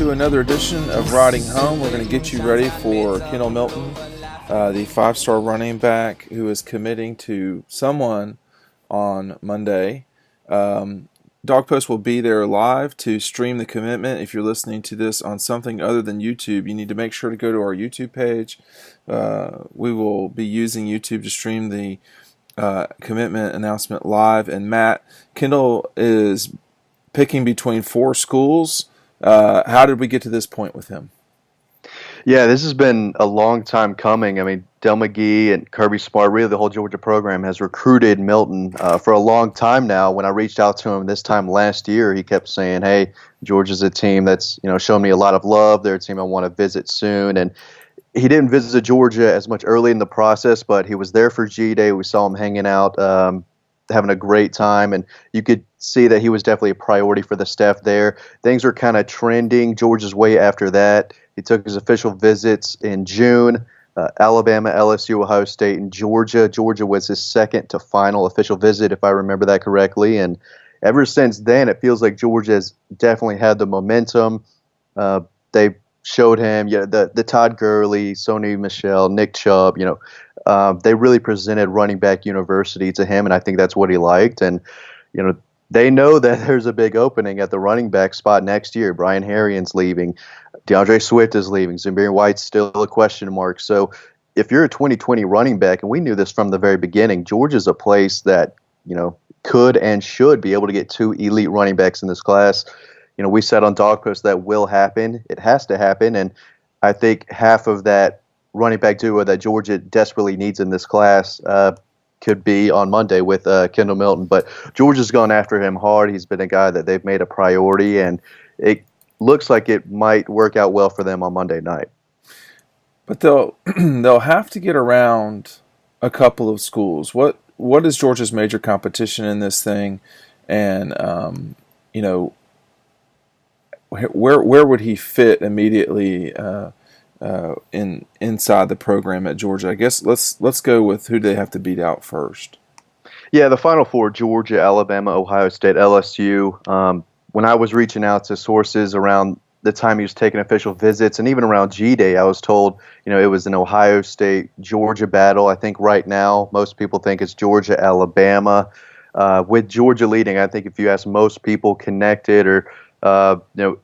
to another edition of Riding Home. We're going to get you ready for Kendall Milton, the five-star running back who is committing to someone on Monday. Dawg Post will be there live to stream the commitment. If you're listening to this on something other than YouTube, you need to make sure to go to our YouTube page. We will be using YouTube to stream the commitment announcement live. And Matt, Kendall is picking between four schools. How did we get to this point with him? Yeah, this has been a long time coming. I mean, Del McGee and Kirby Smart, really the whole Georgia program has recruited Milton for a long time now. When I reached out to him this time last year, he kept saying, hey, Georgia's a team that's shown me a lot of love. They're a team I want to visit soon. And he didn't visit Georgia as much early in the process, but he was there for G-Day. We saw him hanging out, having a great time, and you could see that he was definitely a priority for the staff there. Things are kind of trending Georgia's way after that. He took his official visits in June, Alabama, LSU, Ohio State, and Georgia. Georgia was his second to final official visit, if I remember that correctly. And ever since then, it feels like Georgia has definitely had the momentum. They showed him the Todd Gurley, Sony Michel, Nick Chubb, they really presented running back university to him, and I think that's what he liked. And, they know that there's a big opening at the running back spot next year. Brian Harrien's leaving. DeAndre Swift is leaving. Zamir White's still a question mark. So if you're a 2020 running back, and we knew this from the very beginning, Georgia's a place that, could and should be able to get two elite running backs in this class. We said on Dawg Post that will happen. It has to happen. And I think half of that running back duo that Georgia desperately needs in this class could be on Monday with Kendall Milton. But Georgia's gone after him hard. He's been a guy that they've made a priority, and it looks like it might work out well for them on Monday night. But they'll have to get around a couple of schools. What is Georgia's major competition in this thing? And where would he fit immediately inside the program at Georgia? I guess let's go with who they have to beat out first. Yeah, the Final Four: Georgia, Alabama, Ohio State, LSU. When I was reaching out to sources around the time he was taking official visits, and even around G-Day, I was told it was an Ohio State Georgia battle. I think right now most people think it's Georgia, Alabama. With Georgia leading, I think if you ask most people connected or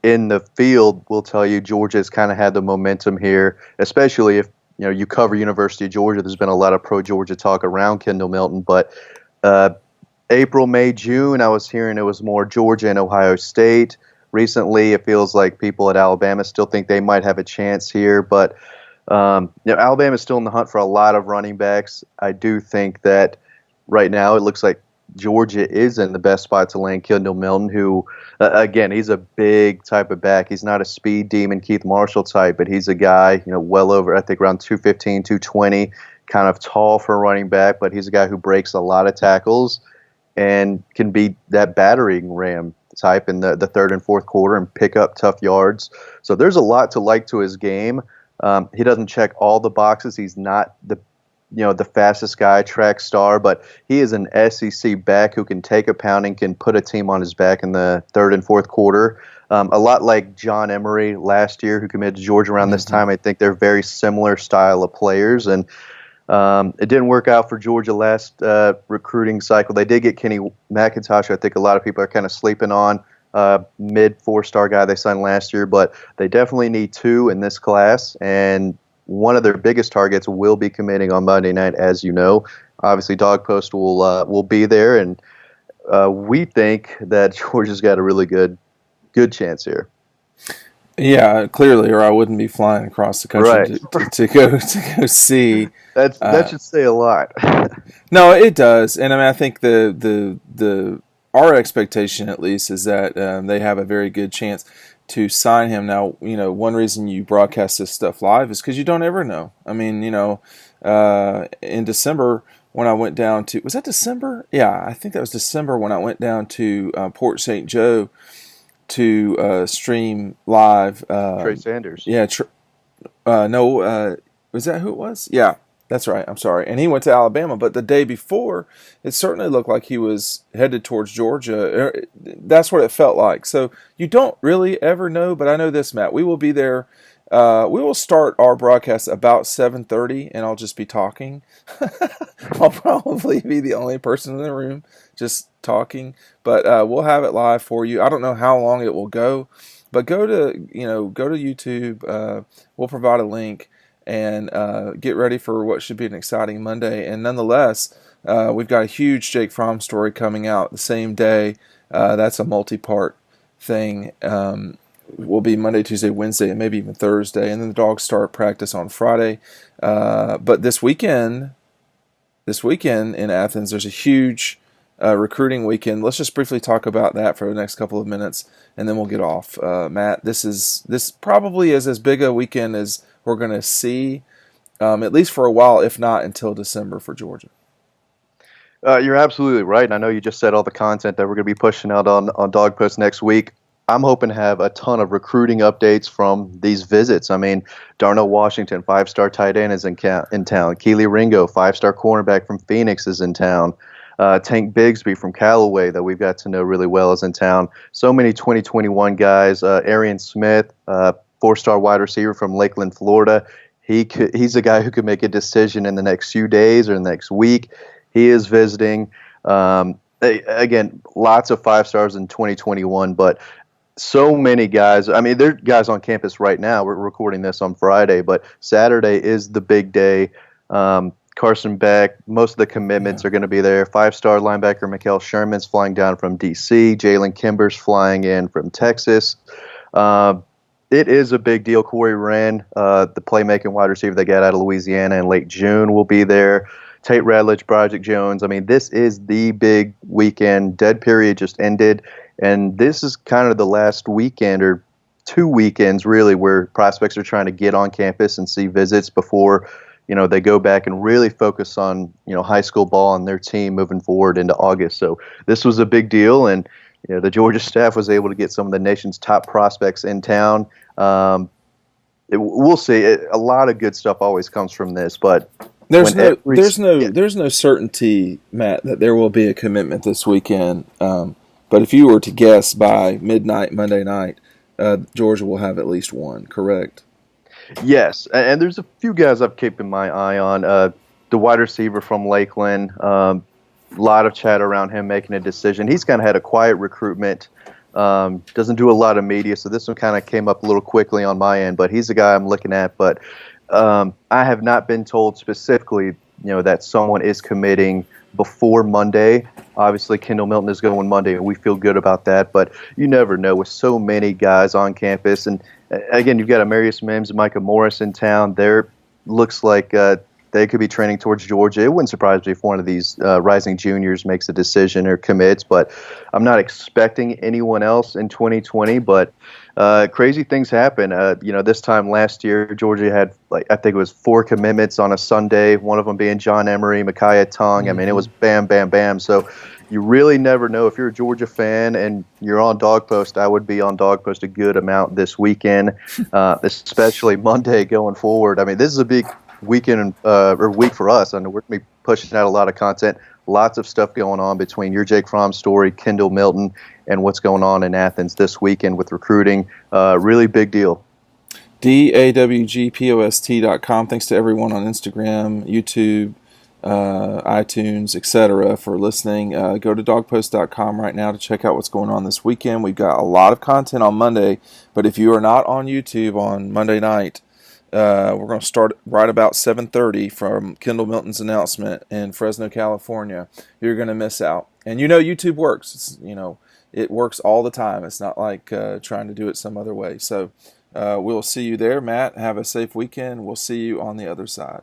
in the field, will tell you Georgia's kind of had the momentum here, especially if you cover University of Georgia. There's been a lot of pro-Georgia talk around Kendall Milton, but April, May, June, I was hearing it was more Georgia and Ohio State. Recently, it feels like people at Alabama still think they might have a chance here, but Alabama's still in the hunt for a lot of running backs. I do think that right now it looks like Georgia is in the best spot to land Kendall Milton, who, again, he's a big type of back. He's not a speed demon Keith Marshall type, but he's a guy, well over, I think, around 215, 220, kind of tall for a running back, but he's a guy who breaks a lot of tackles and can be that battering ram type in the third and fourth quarter and pick up tough yards. So there's a lot to like to his game. He doesn't check all the boxes. He's not the fastest guy, track star, but he is an SEC back who can take a pounding, can put a team on his back in the third and fourth quarter. A lot like John Emery last year, who committed to Georgia around this time. I think they're very similar style of players, and it didn't work out for Georgia last recruiting cycle. They did get Kenny McIntosh, I think a lot of people are kind of sleeping on, mid four-star guy they signed last year, but they definitely need two in this class, and one of their biggest targets will be committing on Monday night, as you know. Obviously, Dawg Post will be there, and we think that Georgia's got a really good chance here. Yeah, clearly, or I wouldn't be flying across the country to go see. That should say a lot. No, it does, and I mean, I think our expectation at least is that they have a very good chance to sign him. Now, one reason you broadcast this stuff live is because you don't ever know. I mean, in December when I went down to, was that December? Yeah, I think that was December when I went down to Port St. Joe to stream live. Trey Sanders. Yeah. No, was that who it was? Yeah. That's right. I'm sorry. And he went to Alabama, but the day before, it certainly looked like he was headed towards Georgia. That's what it felt like. So you don't really ever know, but I know this, Matt. We will be there. We will start our broadcast about 7:30, and I'll just be talking. I'll probably be the only person in the room just talking, but we'll have it live for you. I don't know how long it will go, but go to YouTube. We'll provide a link and get ready for what should be an exciting Monday. And nonetheless, we've got a huge Jake Fromm story coming out the same day. That's a multi-part thing. Will be Monday, Tuesday, Wednesday, and maybe even Thursday. And then the dogs start practice on Friday. But this weekend in Athens, there's a huge recruiting weekend. Let's just briefly talk about that for the next couple of minutes, and then we'll get off. Matt, this probably is as big a weekend as we're going to see, at least for a while, if not until December for Georgia. You're absolutely right. And I know you just said all the content that we're going to be pushing out on Dawg Post next week. I'm hoping to have a ton of recruiting updates from these visits. I mean, Darnell Washington, 5-star tight end, is in town. Keely Ringo, 5-star cornerback from Phoenix, is in town. Tank Bigsby from Callaway, that we've got to know really well, is in town. So many 2021 guys. Arian Smith, 4-star wide receiver from Lakeland, Florida. He's a guy who could make a decision in the next few days or the next week. He is visiting. Again, lots of 5-stars in 2021, but so many guys. I mean, there are guys on campus right now. We're recording this on Friday, but Saturday is the big day. Carson Beck, most of the commitments are going to be there. 5-star linebacker Mikael Sherman's flying down from D.C. Jalen Kimber's flying in from Texas. It is a big deal. Corey Wren, the playmaking wide receiver they got out of Louisiana in late June, will be there. Tate Radledge, Broderick Jones. I mean, this is the big weekend. Dead period just ended, and this is kind of the last weekend or 2 weekends, really, where prospects are trying to get on campus and see visits before, they go back and really focus on, high school ball and their team moving forward into August. So this was a big deal, and the Georgia staff was able to get some of the nation's top prospects in town. We'll see. A lot of good stuff always comes from this, but there's no certainty, Matt, that there will be a commitment this weekend. But if you were to guess by midnight Monday night, Georgia will have at least one. Correct? Yes, and there's a few guys I'm keeping my eye on. The wide receiver from Lakeland. A lot of chat around him making a decision. He's kind of had a quiet recruitment. Doesn't do a lot of media, so this one kind of came up a little quickly on my end. But he's the guy I'm looking at. But I have not been told specifically, that someone is committing before Monday. Obviously, Kendall Milton is going Monday, and we feel good about that. But you never know with so many guys on campus. And again, you've got Amarius Mims and Micah Morris in town. There looks like they could be training towards Georgia. It wouldn't surprise me if one of these rising juniors makes a decision or commits, but I'm not expecting anyone else in 2020. But crazy things happen. This time last year, Georgia had, I think it was 4 commitments on a Sunday, one of them being John Emery, Micaiah Tongue. Mm-hmm. I mean, it was bam, bam, bam. So you really never know. If you're a Georgia fan and you're on Dawg Post, I would be on Dawg Post a good amount this weekend, especially Monday going forward. I mean, this is a big weekend or week for us. I know we're going to be pushing out a lot of content, lots of stuff going on between your Jake Fromm story, Kendall Milton, and what's going on in Athens this weekend with recruiting. Really big deal. DAWGPOST.com. Thanks to everyone on Instagram, YouTube, iTunes, etc. for listening. Go to dawgpost.com right now to check out what's going on this weekend. We've got a lot of content on Monday, but if you are not on YouTube on Monday night, we're going to start right about 7:30 from Kendall Milton's announcement in Fresno, California. You're going to miss out. And YouTube works. It works all the time. It's not like trying to do it some other way. So we'll see you there, Matt. Have a safe weekend. We'll see you on the other side.